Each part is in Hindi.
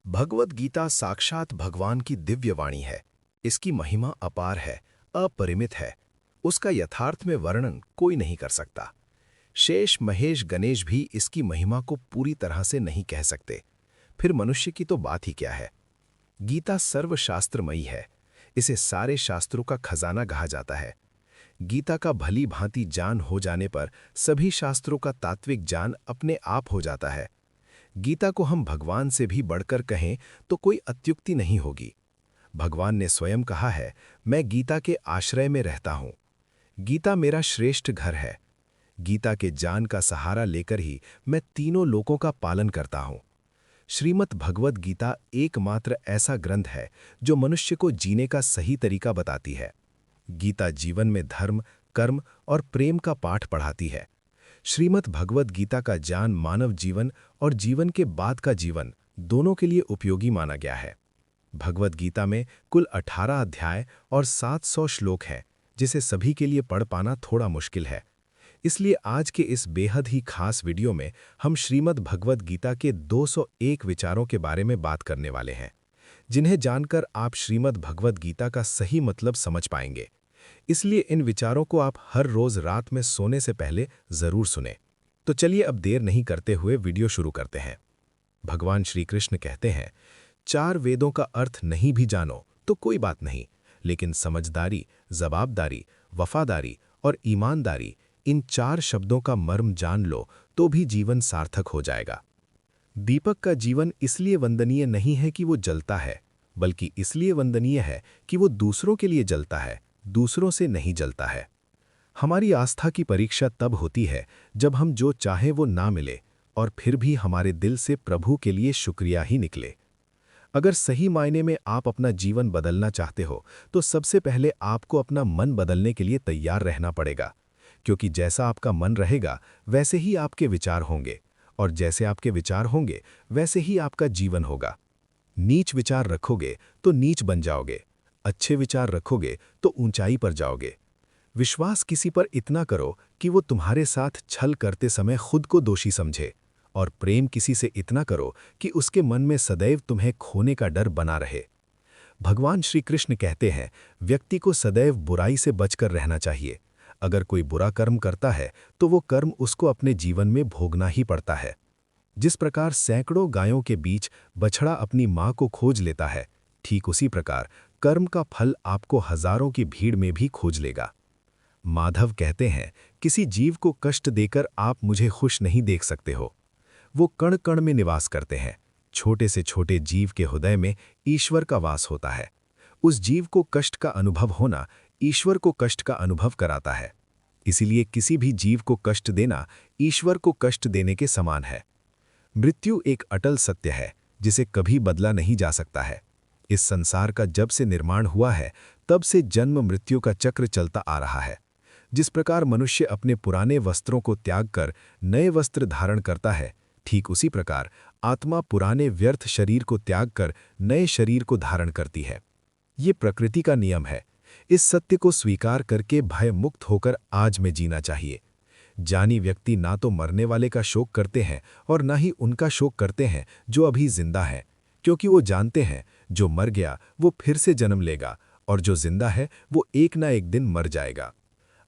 भगवत गीता साक्षात भगवान की दिव्य वाणी है। इसकी महिमा अपार है, अपरिमित है। उसका यथार्थ में वर्णन कोई नहीं कर सकता। शेष महेश गणेश भी इसकी महिमा को पूरी तरह से नहीं कह सकते। फिर मनुष्य की तो बात ही क्या है। गीता सर्वशास्त्रमयी है। इसे सारे शास्त्रों का खजाना कहा जाता है। गीता का भली भांति ज्ञान हो जाने पर सभी शास्त्रों का तात्विक ज्ञान अपने आप हो जाता है। गीता को हम भगवान से भी बढ़कर कहें तो कोई अत्युक्ति नहीं होगी। भगवान ने स्वयं कहा है, मैं गीता के आश्रय में रहता हूं। गीता मेरा श्रेष्ठ घर है। गीता के ज्ञान का सहारा लेकर ही मैं तीनों लोकों का पालन करता हूं। श्रीमद् भगवद गीता एकमात्र ऐसा ग्रंथ है जो मनुष्य को जीने का सही तरीका बताती है। गीता जीवन में धर्म, कर्म और प्रेम का पाठ पढ़ाती है। श्रीमद् भगवद गीता का ज्ञान मानव जीवन और जीवन के बाद का जीवन दोनों के लिए उपयोगी माना गया है। भगवद गीता में कुल 18 अध्याय और 700 श्लोक हैं, जिसे सभी के लिए पढ़ पाना थोड़ा मुश्किल है। इसलिए आज के इस बेहद ही खास वीडियो में हम श्रीमद् भगवद गीता के 201 विचारों के बारे में बात करने वाले हैं, जिन्हें जानकर आप श्रीमद् भगवद गीता का सही मतलब समझ पाएंगे। इसलिए इन विचारों को आप हर रोज रात में सोने से पहले जरूर सुने। तो चलिए अब देर नहीं करते हुए वीडियो शुरू करते हैं। भगवान श्री कृष्ण कहते हैं, 4 वेदों का अर्थ नहीं भी जानो तो कोई बात नहीं, लेकिन समझदारी, जवाबदारी, वफादारी और ईमानदारी, इन 4 शब्दों का मर्म जान लो तो भी जीवन सार्थक हो जाएगा। दीपक का जीवन इसलिए वंदनीय नहीं है कि वो जलता है, बल्कि इसलिए वंदनीय है कि वो दूसरों के लिए जलता है, दूसरों से नहीं जलता है। हमारी आस्था की परीक्षा तब होती है जब हम जो चाहे वो ना मिले और फिर भी हमारे दिल से प्रभु के लिए शुक्रिया ही निकले। अगर सही मायने में आप अपना जीवन बदलना चाहते हो तो सबसे पहले आपको अपना मन बदलने के लिए तैयार रहना पड़ेगा, क्योंकि जैसा आपका मन रहेगा वैसे ही आपके विचार होंगे, और जैसे आपके विचार होंगे वैसे ही आपका जीवन होगा। नीच विचार रखोगे तो नीच बन जाओगे, अच्छे विचार रखोगे तो ऊंचाई पर जाओगे। विश्वास किसी पर इतना करो कि वो तुम्हारे साथ छल करते समय खुद को दोषी समझे, और प्रेम किसी से इतना करो कि उसके मन में सदैव तुम्हें खोने का डर बना रहे। भगवान श्री कृष्ण कहते हैं, व्यक्ति को सदैव बुराई से बचकर रहना चाहिए। अगर कोई बुरा कर्म करता है तो वो कर्म उसको अपने जीवन में भोगना ही पड़ता है। जिस प्रकार सैकड़ों गायों के बीच बछड़ा अपनी मां को खोज लेता है, ठीक उसी प्रकार कर्म का फल आपको हजारों की भीड़ में भी खोज लेगा। माधव कहते हैं, किसी जीव को कष्ट देकर आप मुझे खुश नहीं देख सकते हो। वो कण कण में निवास करते हैं। छोटे से छोटे जीव के हृदय में ईश्वर का वास होता है। उस जीव को कष्ट का अनुभव होना ईश्वर को कष्ट का अनुभव कराता है। इसीलिए किसी भी जीव को कष्ट देना ईश्वर को कष्ट देने के समान है। मृत्यु एक अटल सत्य है जिसे कभी बदला नहीं जा सकता है। इस संसार का जब से निर्माण हुआ है तब से जन्म मृत्यु का चक्र चलता आ रहा है। जिस प्रकार मनुष्य अपने पुराने वस्त्रों को त्याग कर नए वस्त्र धारण करता है, ठीक उसी प्रकार आत्मा पुराने व्यर्थ शरीर को त्याग कर नए शरीर को धारण करती है। ये प्रकृति का नियम है। इस सत्य को स्वीकार करके भय मुक्त होकर आज में जीना चाहिए। ज्ञानी व्यक्ति ना तो मरने वाले का शोक करते हैं और ना ही उनका शोक करते हैं जो अभी जिंदा है, क्योंकि वो जानते हैं जो मर गया वो फिर से जन्म लेगा और जो जिंदा है वो एक ना एक दिन मर जाएगा।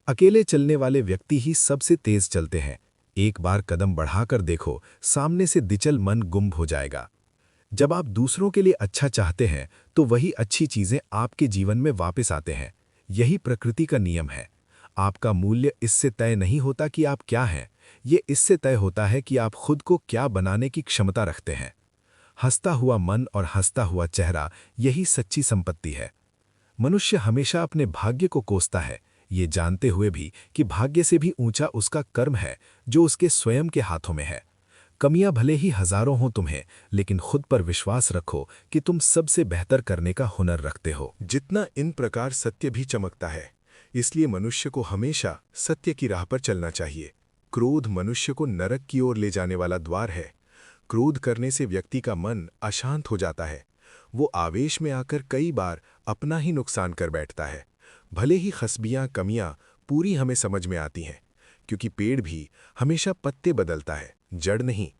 अकेले चलने वाले व्यक्ति ही सबसे तेज चलते हैं। एक बार कदम बढ़ाकर देखो, सामने से दिचल मन गुम हो जाएगा। जब आप दूसरों के लिए अच्छा चाहते हैं तो वही अच्छी चीजें आपके जीवन में वापस आते हैं। यही प्रकृति का नियम है। आपका मूल्य इससे तय नहीं होता कि आप क्या हैं, ये इससे तय होता है कि आप खुद को क्या बनाने की क्षमता रखते हैं। हंसता हुआ मन और हंसता हुआ चेहरा, यही सच्ची संपत्ति है। मनुष्य हमेशा अपने भाग्य को कोसता है, ये जानते हुए भी कि भाग्य से भी ऊंचा उसका कर्म है जो उसके स्वयं के हाथों में है। कमियां भले ही हजारों हों तुम्हें, लेकिन खुद पर विश्वास रखो कि तुम सबसे बेहतर करने का हुनर रखते हो। जितना इन प्रकार सत्य भी चमकता है, इसलिए मनुष्य को हमेशा सत्य की राह पर चलना चाहिए। क्रोध मनुष्य को नरक की ओर ले जाने वाला द्वार है। क्रोध करने से व्यक्ति का मन अशांत हो जाता है। वो आवेश में आकर कई बार अपना ही नुकसान कर बैठता है। भले ही खस्बियां, कमियां पूरी हमें समझ में आती हैं, क्योंकि पेड़ भी हमेशा पत्ते बदलता है, जड़ नहीं।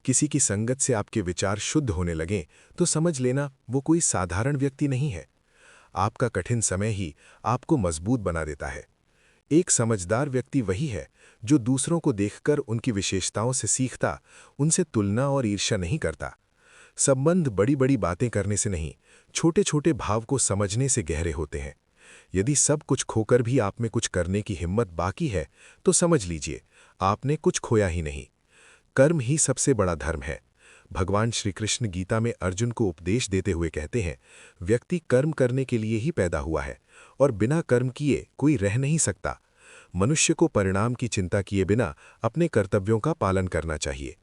किसी की संगत से आपके विचार शुद्ध होने लगें तो समझ लेना वो कोई साधारण व्यक्ति नहीं है। आपका कठिन समय ही आपको मजबूत बना देता है। एक समझदार व्यक्ति वही है जो दूसरों को देखकर उनकी विशेषताओं से सीखता, उनसे तुलना और ईर्ष्या नहीं करता। संबंध बड़ी बड़ी बातें करने से नहीं, छोटे छोटे भाव को समझने से गहरे होते हैं। यदि सब कुछ खोकर भी आप में कुछ करने की हिम्मत बाकी है तो समझ लीजिए आपने कुछ खोया ही नहीं। कर्म ही सबसे बड़ा धर्म है। भगवान श्री कृष्ण गीता में अर्जुन को उपदेश देते हुए कहते हैं, व्यक्ति कर्म करने के लिए ही पैदा हुआ है और बिना कर्म किए कोई रह नहीं सकता। मनुष्य को परिणाम की चिंता किए बिना अपने कर्तव्यों का पालन करना चाहिए।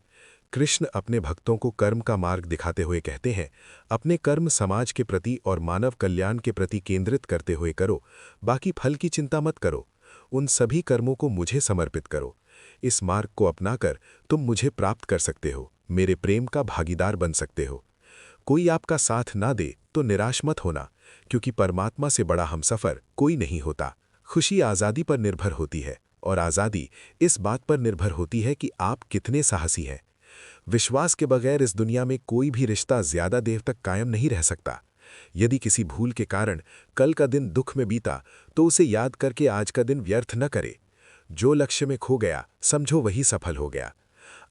कृष्ण अपने भक्तों को कर्म का मार्ग दिखाते हुए कहते हैं, अपने कर्म समाज के प्रति और मानव कल्याण के प्रति केंद्रित करते हुए करो, बाकी फल की चिंता मत करो। उन सभी कर्मों को मुझे समर्पित करो। इस मार्ग को अपनाकर तुम मुझे प्राप्त कर सकते हो, मेरे प्रेम का भागीदार बन सकते हो। कोई आपका साथ ना दे तो निराश मत होना, क्योंकि परमात्मा से बड़ा हमसफर कोई नहीं होता। खुशी आज़ादी पर निर्भर होती है और आज़ादी इस बात पर निर्भर होती है कि आप कितने साहसी हैं। विश्वास के बगैर इस दुनिया में कोई भी रिश्ता ज्यादा देर तक कायम नहीं रह सकता। यदि किसी भूल के कारण कल का दिन दुख में बीता तो उसे याद करके आज का दिन व्यर्थ न करे। जो लक्ष्य में खो गया समझो वही सफल हो गया।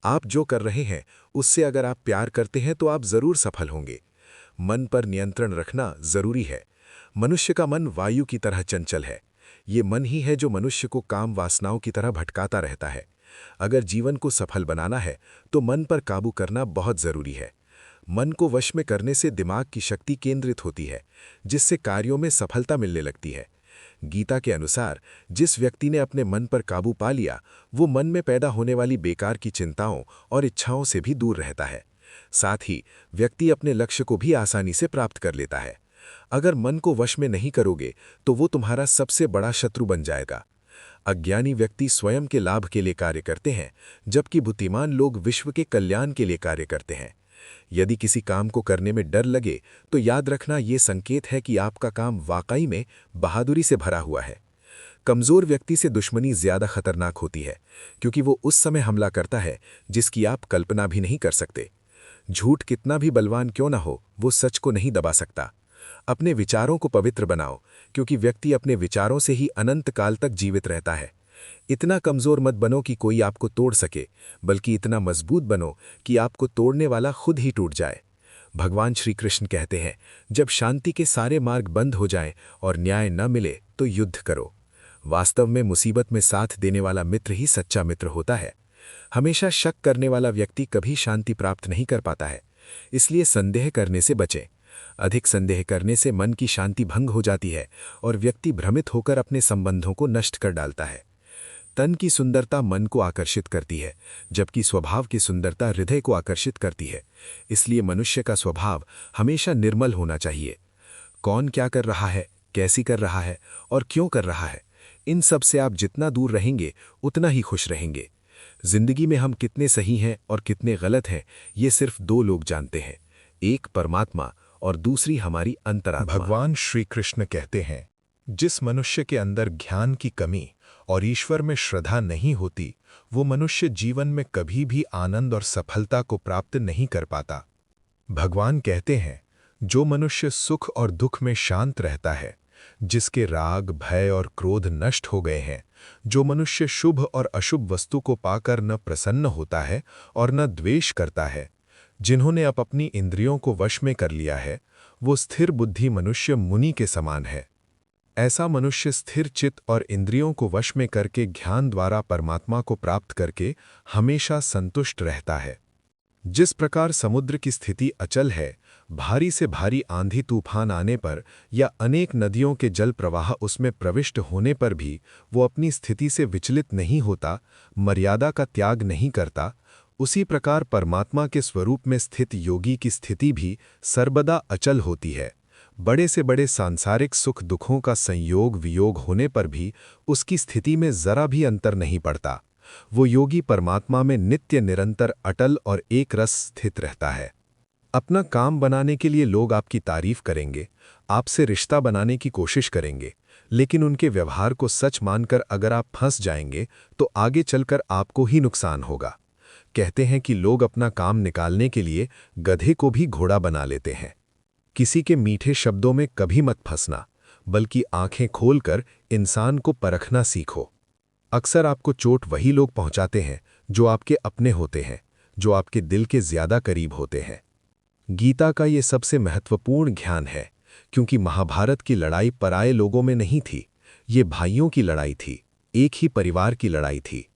आप जो कर रहे हैं उससे अगर आप प्यार करते हैं तो आप जरूर सफल होंगे। मन पर नियंत्रण रखना जरूरी है। मनुष्य का मन वायु की तरह चंचल है। ये मन ही है जो मनुष्य को काम वासनाओं की तरह भटकाता रहता है। अगर जीवन को सफल बनाना है तो मन पर काबू करना बहुत जरूरी है। मन को वश में करने से दिमाग की शक्ति केंद्रित होती है, जिससे कार्यों में सफलता मिलने लगती है। गीता के अनुसार जिस व्यक्ति ने अपने मन पर काबू पा लिया वो मन में पैदा होने वाली बेकार की चिंताओं और इच्छाओं से भी दूर रहता है। साथ ही व्यक्ति अपने लक्ष्य को भी आसानी से प्राप्त कर लेता है। अगर मन को वश में नहीं करोगे तो वो तुम्हारा सबसे बड़ा शत्रु बन जाएगा। अज्ञानी व्यक्ति स्वयं के लाभ के लिए कार्य करते हैं, जबकि बुद्धिमान लोग विश्व के कल्याण के लिए कार्य करते हैं। यदि किसी काम को करने में डर लगे तो याद रखना ये संकेत है कि आपका काम वाकई में बहादुरी से भरा हुआ है। कमजोर व्यक्ति से दुश्मनी ज्यादा खतरनाक होती है, क्योंकि वो उस समय हमला करता है जिसकी आप कल्पना भी नहीं कर सकते। झूठ कितना भी बलवान क्यों ना हो, वो सच को नहीं दबा सकता। अपने विचारों को पवित्र बनाओ, क्योंकि व्यक्ति अपने विचारों से ही अनंत काल तक जीवित रहता है। इतना कमजोर मत बनो कि कोई आपको तोड़ सके, बल्कि इतना मजबूत बनो कि आपको तोड़ने वाला खुद ही टूट जाए। भगवान श्री कृष्ण कहते हैं, जब शांति के सारे मार्ग बंद हो जाएं और न्याय न मिले तो युद्ध करो। वास्तव में मुसीबत में साथ देने वाला मित्र ही सच्चा मित्र होता है। हमेशा शक करने वाला व्यक्ति कभी शांति प्राप्त नहीं कर पाता है। इसलिए संदेह करने से बचें। अधिक संदेह करने से मन की शांति भंग हो जाती है और व्यक्ति भ्रमित होकर अपने संबंधों को नष्ट कर डालता है। तन की सुंदरता मन को आकर्षित करती है, जबकि स्वभाव की सुंदरता हृदय को आकर्षित करती है। इसलिए मनुष्य का स्वभाव हमेशा निर्मल होना चाहिए। कौन क्या कर रहा है, कैसी कर रहा है और क्यों कर रहा है, इन सब से आप जितना दूर रहेंगे उतना ही खुश रहेंगे। जिंदगी में हम कितने सही हैं और कितने गलत हैं, ये सिर्फ दो लोग जानते हैं, एक परमात्मा और दूसरी हमारी अंतरात्मा। भगवान श्री कृष्ण कहते हैं, जिस मनुष्य के अंदर ज्ञान की कमी और ईश्वर में श्रद्धा नहीं होती, वो मनुष्य जीवन में कभी भी आनंद और सफलता को प्राप्त नहीं कर पाता। भगवान कहते हैं, जो मनुष्य सुख और दुख में शांत रहता है, जिसके राग, भय और क्रोध नष्ट हो गए हैं, जो मनुष्य शुभ और अशुभ वस्तु को पाकर न प्रसन्न होता है और न द्वेष करता है, जिन्होंने अब अपनी इंद्रियों को वश में कर लिया है, वो स्थिर बुद्धि मनुष्य मुनि के समान है। ऐसा मनुष्य स्थिर चित्त और इंद्रियों को वश में करके ज्ञान द्वारा परमात्मा को प्राप्त करके हमेशा संतुष्ट रहता है। जिस प्रकार समुद्र की स्थिति अचल है, भारी से भारी आंधी तूफान आने पर या अनेक नदियों के जल प्रवाह उसमें प्रविष्ट होने पर भी वो अपनी स्थिति से विचलित नहीं होता, मर्यादा का त्याग नहीं करता, उसी प्रकार परमात्मा के स्वरूप में स्थित योगी की स्थिति भी सर्वदा अचल होती है। बड़े से बड़े सांसारिक सुख दुखों का संयोग वियोग होने पर भी उसकी स्थिति में जरा भी अंतर नहीं पड़ता। वो योगी परमात्मा में नित्य निरंतर अटल और एक रस स्थित रहता है। अपना काम बनाने के लिए लोग आपकी तारीफ करेंगे, आपसे रिश्ता बनाने की कोशिश करेंगे, लेकिन उनके व्यवहार को सच मानकर अगर आप फंस जाएंगे तो आगे चलकर आपको ही नुकसान होगा। कहते हैं कि लोग अपना काम निकालने के लिए गधे को भी घोड़ा बना लेते हैं। किसी के मीठे शब्दों में कभी मत फंसना, बल्कि आंखें खोलकर इंसान को परखना सीखो। अक्सर आपको चोट वही लोग पहुंचाते हैं जो आपके अपने होते हैं, जो आपके दिल के ज्यादा करीब होते हैं। गीता का ये सबसे महत्वपूर्ण ज्ञान है, क्योंकि महाभारत की लड़ाई पराये लोगों में नहीं थी, ये भाइयों की लड़ाई थी, एक ही परिवार की लड़ाई थी।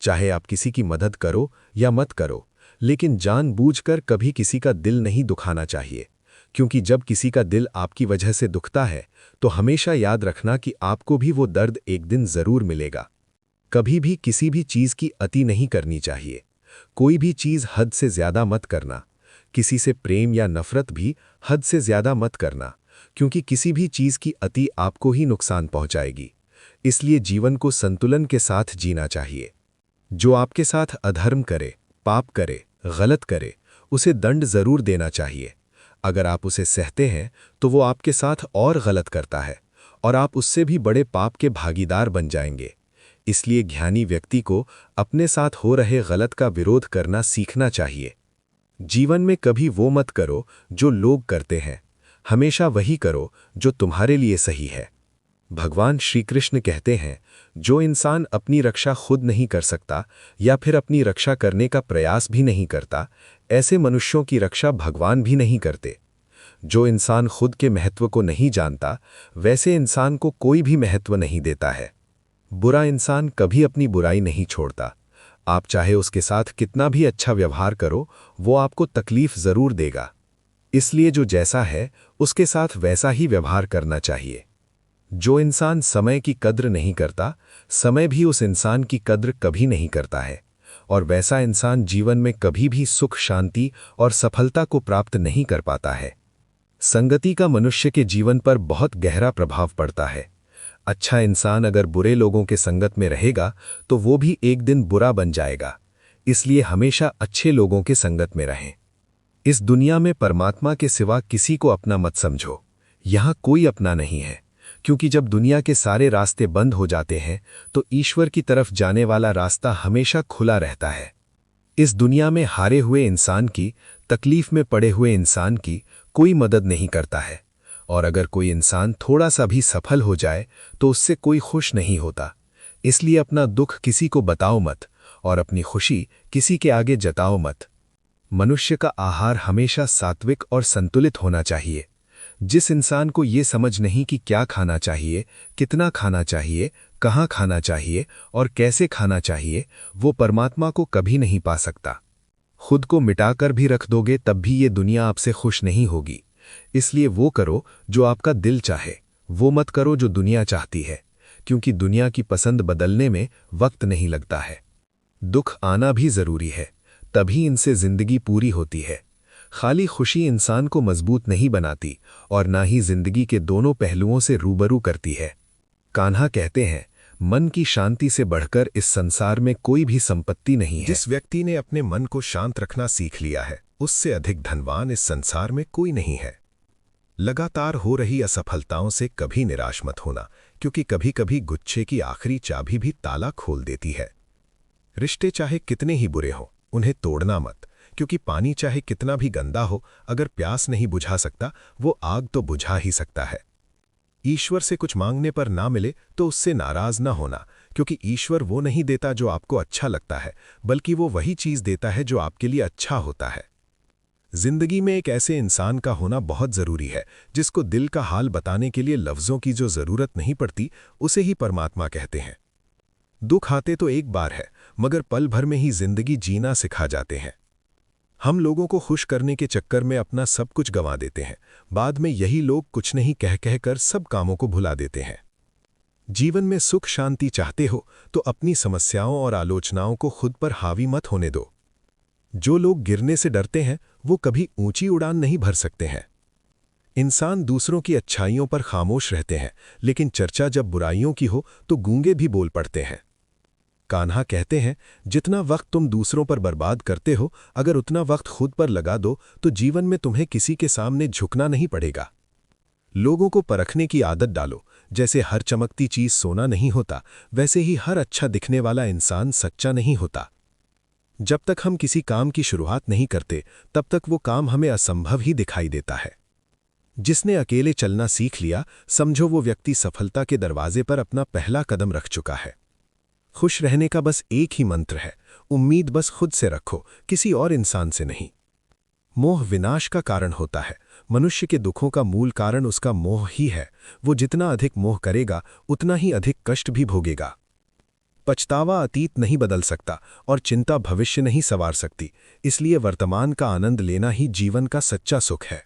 चाहे आप किसी की मदद करो या मत करो, लेकिन जानबूझकर कभी किसी का दिल नहीं दुखाना चाहिए, क्योंकि जब किसी का दिल आपकी वजह से दुखता है तो हमेशा याद रखना कि आपको भी वो दर्द एक दिन जरूर मिलेगा। कभी भी किसी भी चीज की अति नहीं करनी चाहिए। कोई भी चीज हद से ज्यादा मत करना। किसी से प्रेम या नफरत भी हद से ज्यादा मत करना, क्योंकि किसी भी चीज की अति आपको ही नुकसान पहुंचाएगी। इसलिए जीवन को संतुलन के साथ जीना चाहिए। जो आपके साथ अधर्म करे, पाप करे, गलत करे, उसे दंड जरूर देना चाहिए। अगर आप उसे सहते हैं तो वो आपके साथ और गलत करता है और आप उससे भी बड़े पाप के भागीदार बन जाएंगे। इसलिए ज्ञानी व्यक्ति को अपने साथ हो रहे गलत का विरोध करना सीखना चाहिए। जीवन में कभी वो मत करो जो लोग करते हैं, हमेशा वही करो जो तुम्हारे लिए सही है। भगवान श्री कृष्ण कहते हैं, जो इंसान अपनी रक्षा खुद नहीं कर सकता या फिर अपनी रक्षा करने का प्रयास भी नहीं करता, ऐसे मनुष्यों की रक्षा भगवान भी नहीं करते। जो इंसान खुद के महत्व को नहीं जानता, वैसे इंसान को कोई भी महत्व नहीं देता है। बुरा इंसान कभी अपनी बुराई नहीं छोड़ता। आप चाहे उसके साथ कितना भी अच्छा व्यवहार करो, वो आपको तकलीफ जरूर देगा। इसलिए जो जैसा है उसके साथ वैसा ही व्यवहार करना चाहिए। जो इंसान समय की कद्र नहीं करता, समय भी उस इंसान की कद्र कभी नहीं करता है, और वैसा इंसान जीवन में कभी भी सुख, शांति और सफलता को प्राप्त नहीं कर पाता है। संगति का मनुष्य के जीवन पर बहुत गहरा प्रभाव पड़ता है। अच्छा इंसान अगर बुरे लोगों के संगत में रहेगा तो वो भी एक दिन बुरा बन जाएगा। इसलिए हमेशा अच्छे लोगों के संगत में रहें। इस दुनिया में परमात्मा के सिवा किसी को अपना मत समझो। यहाँ कोई अपना नहीं है, क्योंकि जब दुनिया के सारे रास्ते बंद हो जाते हैं तो ईश्वर की तरफ जाने वाला रास्ता हमेशा खुला रहता है। इस दुनिया में हारे हुए इंसान की, तकलीफ में पड़े हुए इंसान की कोई मदद नहीं करता है, और अगर कोई इंसान थोड़ा सा भी सफल हो जाए तो उससे कोई खुश नहीं होता। इसलिए अपना दुख किसी को बताओ मत और अपनी खुशी किसी के आगे जताओ मत। मनुष्य का आहार हमेशा सात्विक और संतुलित होना चाहिए। जिस इंसान को ये समझ नहीं कि क्या खाना चाहिए, कितना खाना चाहिए, कहाँ खाना चाहिए और कैसे खाना चाहिए, वो परमात्मा को कभी नहीं पा सकता। खुद को मिटाकर भी रख दोगे तब भी ये दुनिया आपसे खुश नहीं होगी। इसलिए वो करो जो आपका दिल चाहे, वो मत करो जो दुनिया चाहती है, क्योंकि दुनिया की पसंद बदलने में वक्त नहीं लगता है। दुख आना भी जरूरी है, तभी इनसे जिंदगी पूरी होती है। खाली खुशी इंसान को मजबूत नहीं बनाती और ना ही जिंदगी के दोनों पहलुओं से रूबरू करती है। कान्हा कहते हैं, मन की शांति से बढ़कर इस संसार में कोई भी संपत्ति नहीं है। जिस व्यक्ति ने अपने मन को शांत रखना सीख लिया है, उससे अधिक धनवान इस संसार में कोई नहीं है। लगातार हो रही असफलताओं से कभी निराश मत होना, क्योंकि कभी कभी गुच्छे की आखिरी चाबी भी ताला खोल देती है। रिश्ते चाहे कितने ही बुरे हों, उन्हें तोड़ना मत, क्योंकि पानी चाहे कितना भी गंदा हो, अगर प्यास नहीं बुझा सकता, वो आग तो बुझा ही सकता है। ईश्वर से कुछ मांगने पर ना मिले तो उससे नाराज ना होना, क्योंकि ईश्वर वो नहीं देता जो आपको अच्छा लगता है, बल्कि वो वही चीज देता है जो आपके लिए अच्छा होता है। जिंदगी में एक ऐसे इंसान का होना बहुत जरूरी है जिसको दिल का हाल बताने के लिए लफ्जों की जो जरूरत नहीं पड़ती, उसे ही परमात्मा कहते हैं। दुख आते तो एक बार है, मगर पल भर में ही जिंदगी जीना सिखा जाते हैं। हम लोगों को खुश करने के चक्कर में अपना सब कुछ गंवा देते हैं। बाद में यही लोग कुछ नहीं कह कहकर सब कामों को भुला देते हैं। जीवन में सुख शांति चाहते हो तो अपनी समस्याओं और आलोचनाओं को खुद पर हावी मत होने दो। जो लोग गिरने से डरते हैं वो कभी ऊंची उड़ान नहीं भर सकते हैं। इंसान दूसरों की अच्छाइयों पर खामोश रहते हैं, लेकिन चर्चा जब बुराइयों की हो तो गूंगे भी बोल पड़ते हैं। कान्हा कहते हैं, जितना वक्त तुम दूसरों पर बर्बाद करते हो, अगर उतना वक्त खुद पर लगा दो तो जीवन में तुम्हें किसी के सामने झुकना नहीं पड़ेगा। लोगों को परखने की आदत डालो। जैसे हर चमकती चीज सोना नहीं होता, वैसे ही हर अच्छा दिखने वाला इंसान सच्चा नहीं होता। जब तक हम किसी काम की शुरुआत नहीं करते तब तक वो काम हमें असंभव ही दिखाई देता है। जिसने अकेले चलना सीख लिया, समझो वो व्यक्ति सफलता के दरवाजे पर अपना पहला कदम रख चुका है। खुश रहने का बस एक ही मंत्र है, उम्मीद बस खुद से रखो, किसी और इंसान से नहीं। मोह विनाश का कारण होता है। मनुष्य के दुखों का मूल कारण उसका मोह ही है। वो जितना अधिक मोह करेगा उतना ही अधिक कष्ट भी भोगेगा। पछतावा अतीत नहीं बदल सकता और चिंता भविष्य नहीं संवार सकती, इसलिए वर्तमान का आनंद लेना ही जीवन का सच्चा सुख है।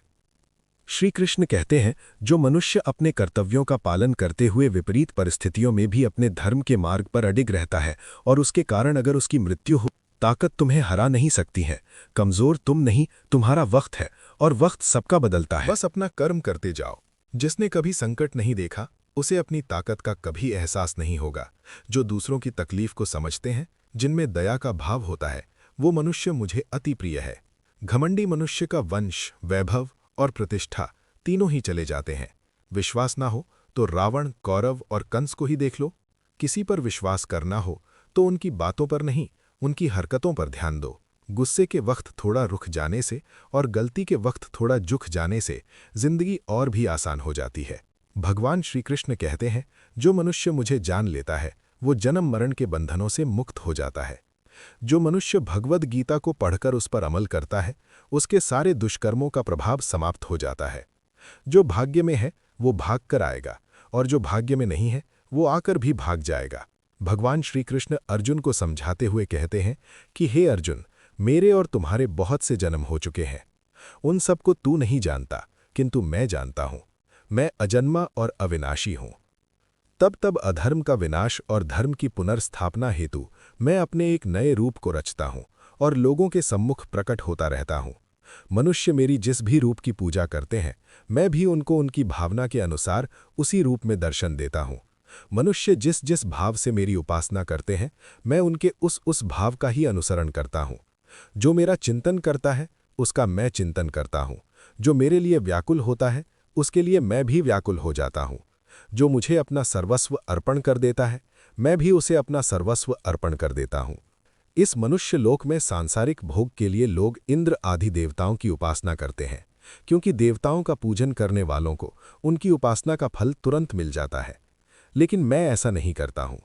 श्री कृष्ण कहते हैं, जो मनुष्य अपने कर्तव्यों का पालन करते हुए विपरीत परिस्थितियों में भी अपने धर्म के मार्ग पर अडिग रहता है और उसके कारण अगर उसकी मृत्यु हो, ताकत तुम्हें हरा नहीं सकती है। कमजोर तुम नहीं, तुम्हारा वक्त है और वक्त सबका बदलता है। बस अपना कर्म करते जाओ। जिसने कभी संकट नहीं देखा उसे अपनी ताकत का कभी एहसास नहीं होगा। जो दूसरों की तकलीफ को समझते हैं, जिनमें दया का भाव होता है, वो मनुष्य मुझे अति प्रिय है। घमंडी मनुष्य का वंश, वैभव और प्रतिष्ठा तीनों ही चले जाते हैं। विश्वास ना हो तो रावण, कौरव और कंस को ही देख लो। किसी पर विश्वास करना हो तो उनकी बातों पर नहीं, उनकी हरकतों पर ध्यान दो। गुस्से के वक्त थोड़ा रुक जाने से और गलती के वक्त थोड़ा झुक जाने से जिंदगी और भी आसान हो जाती है। भगवान श्री कृष्ण कहते हैं, जो मनुष्य मुझे जान लेता है वो जन्म मरण के बंधनों से मुक्त हो जाता है। जो मनुष्य भगवद गीता को पढ़कर उस पर अमल करता है, उसके सारे दुष्कर्मों का प्रभाव समाप्त हो जाता है। जो भाग्य में है वो भाग कर आएगा और जो भाग्य में नहीं है वो आकर भी भाग जाएगा। भगवान श्री कृष्ण अर्जुन को समझाते हुए कहते हैं कि हे अर्जुन, मेरे और तुम्हारे बहुत से जन्म हो चुके हैं। उन सबको तू नहीं जानता, किंतु मैं जानता हूं। मैं अजन्मा और अविनाशी हूं। तब तब अधर्म का विनाश और धर्म की पुनर्स्थापना हेतु मैं अपने एक नए रूप को रचता हूं और लोगों के सम्मुख प्रकट होता रहता हूं। मनुष्य मेरी जिस भी रूप की पूजा करते हैं, मैं भी उनको उनकी भावना के अनुसार उसी रूप में दर्शन देता हूं। मनुष्य जिस जिस भाव से मेरी उपासना करते हैं, मैं उनके उस भाव का ही अनुसरण करता हूं। जो मेरा चिंतन करता है उसका मैं चिंतन करता हूं। जो मेरे लिए व्याकुल होता है उसके लिए मैं भी व्याकुल हो जाता हूं। जो मुझे अपना सर्वस्व अर्पण कर देता है, मैं भी उसे अपना सर्वस्व अर्पण कर देता हूं। इस मनुष्य लोक में सांसारिक भोग के लिए लोग इंद्र आदि देवताओं की उपासना करते हैं, क्योंकि देवताओं का पूजन करने वालों को उनकी उपासना का फल तुरंत मिल जाता है। लेकिन मैं ऐसा नहीं करता हूं।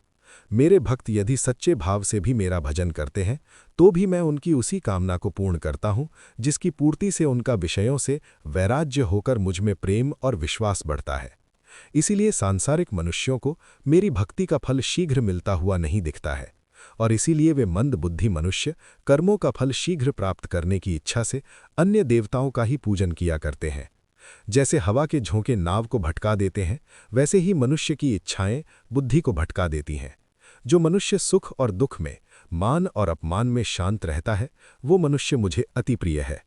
मेरे भक्त यदि सच्चे भाव से भी मेरा भजन करते हैं तो भी मैं उनकी उसी कामना को पूर्ण करता हूं जिसकी पूर्ति से उनका विषयों से वैराग्य होकर मुझ में प्रेम और विश्वास बढ़ता है। इसीलिए सांसारिक मनुष्यों को मेरी भक्ति का फल शीघ्र मिलता हुआ नहीं दिखता है और इसीलिए वे मंद बुद्धि मनुष्य कर्मों का फल शीघ्र प्राप्त करने की इच्छा से अन्य देवताओं का ही पूजन किया करते हैं। जैसे हवा के झोंके नाव को भटका देते हैं, वैसे ही मनुष्य की इच्छाएं बुद्धि को भटका देती हैं। जो मनुष्य सुख और दुख में, मान और अपमान में शांत रहता है, वो मनुष्य मुझे अति प्रिय है।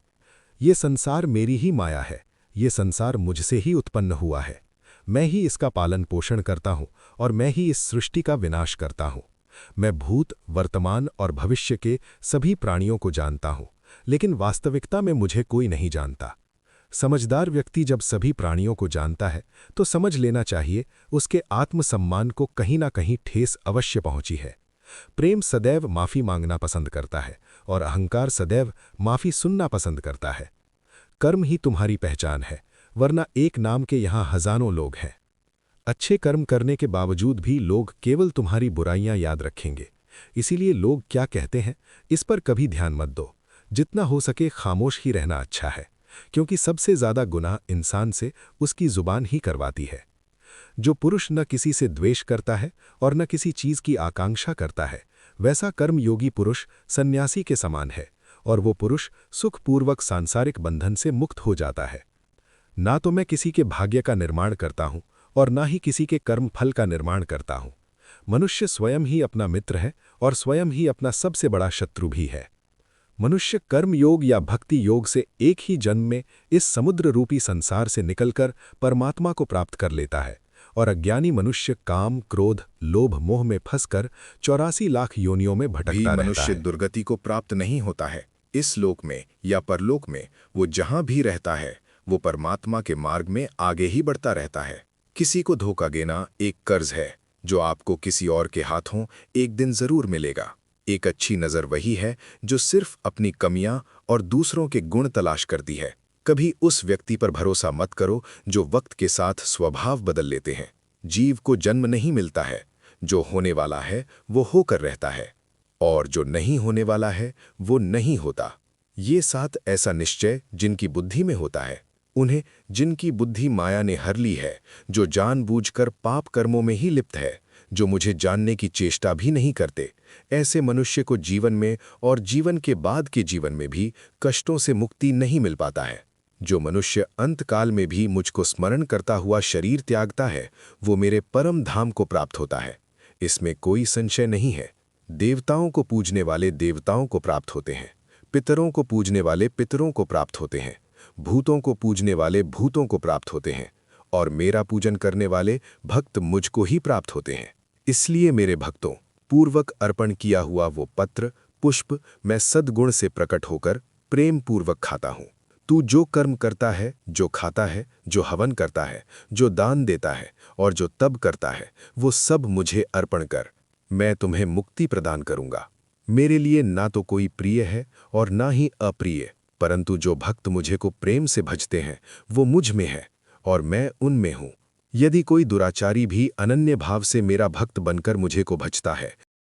ये संसार मेरी ही माया है, ये संसार मुझसे ही उत्पन्न हुआ है। मैं ही इसका पालन पोषण करता हूँ और मैं ही इस सृष्टि का विनाश करता हूँ। मैं भूत, वर्तमान और भविष्य के सभी प्राणियों को जानता हूँ, लेकिन वास्तविकता में मुझे कोई नहीं जानता। समझदार व्यक्ति जब सभी प्राणियों को जानता है तो समझ लेना चाहिए उसके आत्मसम्मान को कहीं ना कहीं ठेस अवश्य पहुंची है। प्रेम सदैव माफ़ी मांगना पसंद करता है और अहंकार सदैव माफ़ी सुनना पसंद करता है। कर्म ही तुम्हारी पहचान है, वरना एक नाम के यहाँ हजारों लोग हैं। अच्छे कर्म करने के बावजूद भी लोग केवल तुम्हारी बुराइयां याद रखेंगे। इसीलिए लोग क्या कहते हैं इस पर कभी ध्यान मत दो। जितना हो सके खामोश ही रहना अच्छा है, क्योंकि सबसे ज्यादा गुनाह इंसान से उसकी जुबान ही करवाती है। जो पुरुष न किसी से द्वेष करता है और न किसी चीज की आकांक्षा करता है, वैसा कर्मयोगी पुरुष सन्यासी के समान है और वो पुरुष सुखपूर्वक सांसारिक बंधन से मुक्त हो जाता है। ना तो मैं किसी के भाग्य का निर्माण करता हूं और ना ही किसी के कर्म फल का निर्माण करता हूं। मनुष्य स्वयं ही अपना मित्र है और स्वयं ही अपना सबसे बड़ा शत्रु भी है। मनुष्य कर्म योग या भक्ति योग से एक ही जन्म में इस समुद्र रूपी संसार से निकलकर परमात्मा को प्राप्त कर लेता है और अज्ञानी मनुष्य काम, क्रोध, लोभ, मोह में फंसकर 84 लाख योनियों में भटकता रहता है। मनुष्य दुर्गति को प्राप्त नहीं होता है। इस लोक में या परलोक में वो जहां भी रहता है वो परमात्मा के मार्ग में आगे ही बढ़ता रहता है। किसी को धोखा देना एक कर्ज है जो आपको किसी और के हाथों एक दिन जरूर मिलेगा। एक अच्छी नज़र वही है जो सिर्फ अपनी कमियां और दूसरों के गुण तलाश करती है। कभी उस व्यक्ति पर भरोसा मत करो जो वक्त के साथ स्वभाव बदल लेते हैं। जीव को जन्म नहीं मिलता है, जो होने वाला है वो होकर रहता है, और जो नहीं होने वाला है वो नहीं होता। ये 7 ऐसा निश्चय जिनकी बुद्धि में होता है, उन्हें जिनकी बुद्धि माया ने हर ली है, जो जानबूझकर पाप कर्मों में ही लिप्त है, जो मुझे जानने की चेष्टा भी नहीं करते, ऐसे मनुष्य को जीवन में और जीवन के बाद के जीवन में भी कष्टों से मुक्ति नहीं मिल पाता है। जो मनुष्य अंतकाल में भी मुझको स्मरण करता हुआ शरीर त्यागता है, वो मेरे परम धाम को प्राप्त होता है। इसमें कोई संशय नहीं है। देवताओं को पूजने वाले देवताओं को प्राप्त होते हैं, पितरों को पूजने वाले पितरों को प्राप्त होते हैं, भूतों को पूजने वाले भूतों को प्राप्त होते हैं, और मेरा पूजन करने वाले भक्त मुझको ही प्राप्त होते हैं। इसलिए मेरे भक्तों, पूर्वक अर्पण किया हुआ वो पत्र पुष्प मैं सद्गुण से प्रकट होकर प्रेम पूर्वक खाता हूँ। तू जो कर्म करता है, जो खाता है, जो हवन करता है, जो दान देता है और जो तप करता है, वो सब मुझे अर्पण कर। मैं तुम्हें मुक्ति प्रदान करूंगा। मेरे लिए ना तो कोई प्रिय है और ना ही अप्रिय, परंतु जो भक्त मुझे को प्रेम से भजते हैं वो मुझ में है और मैं उनमें हूँ। यदि कोई दुराचारी भी अनन्य भाव से मेरा भक्त बनकर मुझे को भजता है